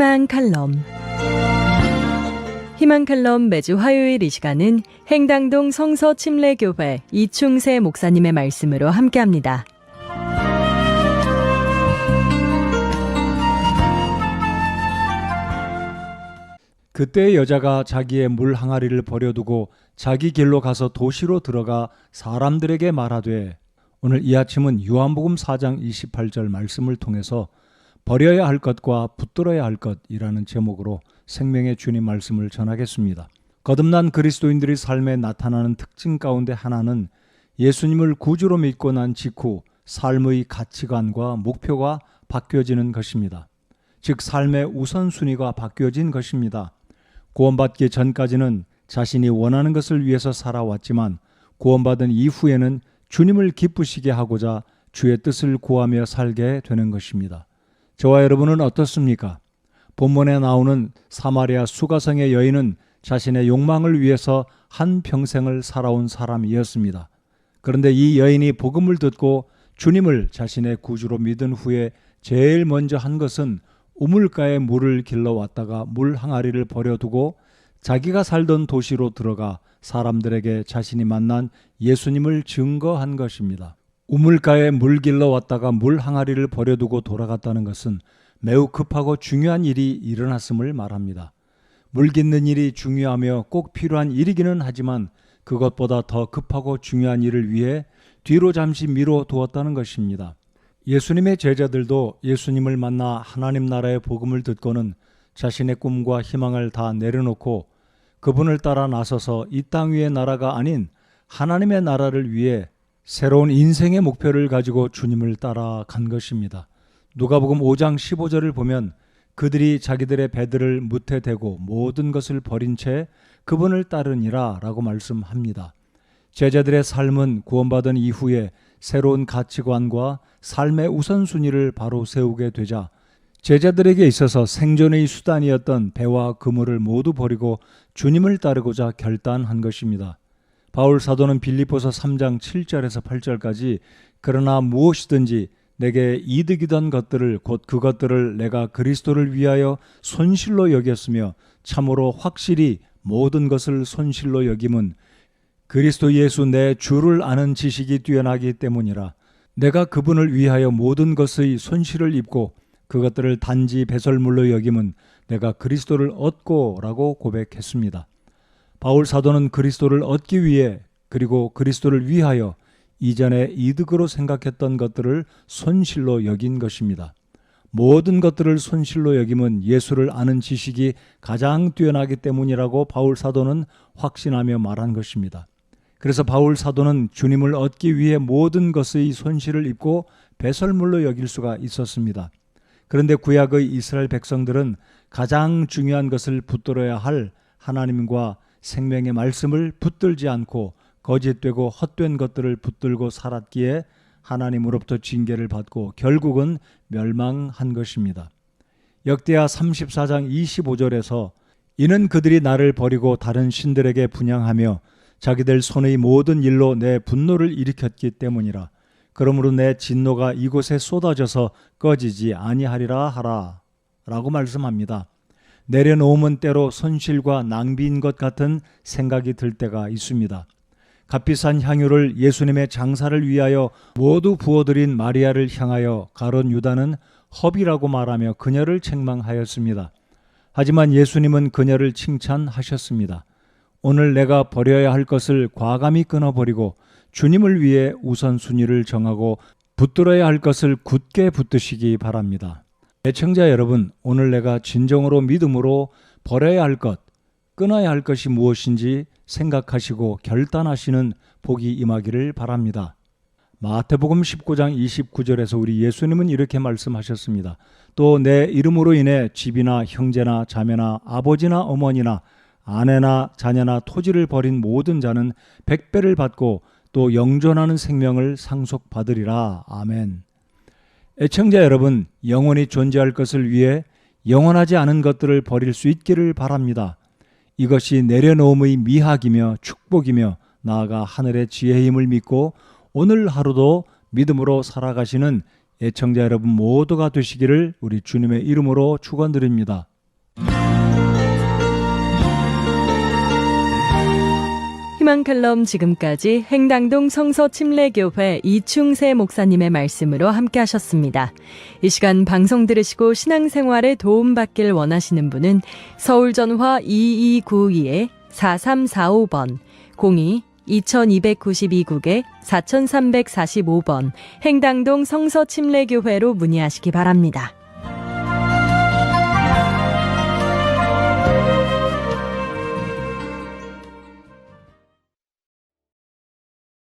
희망 칼럼. 희망 칼럼 매주 화요일 이 시간은 행당동 성서침례교회 이충세 목사님의 말씀으로 함께합니다. 그때 여자가 자기의 물 항아리를 버려두고 자기 길로 가서 도시로 들어가 사람들에게 말하되, 오늘 이 아침은 요한복음 4장 28절 말씀을 통해서 버려야 할 것과 붙들어야 할 것이라는 제목으로 생명의 주님 말씀을 전하겠습니다. 거듭난 그리스도인들의 삶에 나타나는 특징 가운데 하나는 예수님을 구주로 믿고 난 직후 삶의 가치관과 목표가 바뀌어지는 것입니다. 즉 삶의 우선순위가 바뀌어진 것입니다. 구원받기 전까지는 자신이 원하는 것을 위해서 살아왔지만 구원받은 이후에는 주님을 기쁘시게 하고자 주의 뜻을 구하며 살게 되는 것입니다. 저와 여러분은 어떻습니까? 본문에 나오는 사마리아 수가성의 여인은 자신의 욕망을 위해서 한 평생을 살아온 사람이었습니다. 그런데 이 여인이 복음을 듣고 주님을 자신의 구주로 믿은 후에 제일 먼저 한 것은 우물가에 물을 길러 왔다가 물 항아리를 버려두고 자기가 살던 도시로 들어가 사람들에게 자신이 만난 예수님을 증거한 것입니다. 우물가에 물 길러 왔다가 물 항아리를 버려두고 돌아갔다는 것은 매우 급하고 중요한 일이 일어났음을 말합니다. 물 깃는 일이 중요하며 꼭 필요한 일이기는 하지만 그것보다 더 급하고 중요한 일을 위해 뒤로 잠시 미뤄 두었다는 것입니다. 예수님의 제자들도 예수님을 만나 하나님 나라의 복음을 듣고는 자신의 꿈과 희망을 다 내려놓고 그분을 따라 나서서 이 땅 위의 나라가 아닌 하나님의 나라를 위해 새로운 인생의 목표를 가지고 주님을 따라간 것입니다. 누가복음 5장 15절을 보면 그들이 자기들의 배들을 무태 대고 모든 것을 버린 채 그분을 따르니라 라고 말씀합니다. 제자들의 삶은 구원받은 이후에 새로운 가치관과 삶의 우선순위를 바로 세우게 되자 제자들에게 있어서 생존의 수단이었던 배와 그물을 모두 버리고 주님을 따르고자 결단한 것입니다. 바울 사도는 빌립보서 3장 7절에서 8절까지 그러나 무엇이든지 내게 이득이던 것들을 곧 그것들을 내가 그리스도를 위하여 손실로 여겼으며 참으로 확실히 모든 것을 손실로 여김은 그리스도 예수 내 주를 아는 지식이 뛰어나기 때문이라. 내가 그분을 위하여 모든 것의 손실을 입고 그것들을 단지 배설물로 여김은 내가 그리스도를 얻고 라고 고백했습니다. 바울 사도는 그리스도를 얻기 위해 그리고 그리스도를 위하여 이전에 이득으로 생각했던 것들을 손실로 여긴 것입니다. 모든 것들을 손실로 여김은 예수를 아는 지식이 가장 뛰어나기 때문이라고 바울 사도는 확신하며 말한 것입니다. 그래서 바울 사도는 주님을 얻기 위해 모든 것의 손실을 입고 배설물로 여길 수가 있었습니다. 그런데 구약의 이스라엘 백성들은 가장 중요한 것을 붙들어야 할 하나님과 생명의 말씀을 붙들지 않고 거짓되고 헛된 것들을 붙들고 살았기에 하나님으로부터 징계를 받고 결국은 멸망한 것입니다. 역대하 34장 25절에서 이는 그들이 나를 버리고 다른 신들에게 분향하며 자기들 손의 모든 일로 내 분노를 일으켰기 때문이라. 그러므로 내 진노가 이곳에 쏟아져서 꺼지지 아니하리라 하라 라고 말씀합니다. 내려놓으면 때로 손실과 낭비인 것 같은 생각이 들 때가 있습니다. 값비싼 향유를 예수님의 장사를 위하여 모두 부어드린 마리아를 향하여 가룟 유다는 허비라고 말하며 그녀를 책망하였습니다. 하지만 예수님은 그녀를 칭찬하셨습니다. 오늘 내가 버려야 할 것을 과감히 끊어버리고 주님을 위해 우선순위를 정하고 붙들어야 할 것을 굳게 붙드시기 바랍니다. 애청자 여러분, 오늘 내가 진정으로 믿음으로 버려야 할 것, 끊어야 할 것이 무엇인지 생각하시고 결단하시는 복이 임하기를 바랍니다. 마태복음 19장 29절에서 우리 예수님은 이렇게 말씀하셨습니다. 또 내 이름으로 인해 집이나 형제나 자매나 아버지나 어머니나 아내나 자녀나 토지를 버린 모든 자는 100배를 받고 또 영존하는 생명을 상속받으리라. 아멘. 애청자 여러분, 영원히 존재할 것을 위해 영원하지 않은 것들을 버릴 수 있기를 바랍니다. 이것이 내려놓음의 미학이며 축복이며 나아가 하늘의 지혜의 힘을 믿고 오늘 하루도 믿음으로 살아가시는 애청자 여러분 모두가 되시기를 우리 주님의 이름으로 축원드립니다. 희망칼럼 지금까지 행당동 성서침례교회 이충세 목사님의 말씀으로 함께 하셨습니다. 이 시간 방송 들으시고 신앙생활에 도움받길 원하시는 분은 서울전화 2292-4345번 02-2292국에 4345번 행당동 성서침례교회로 문의하시기 바랍니다.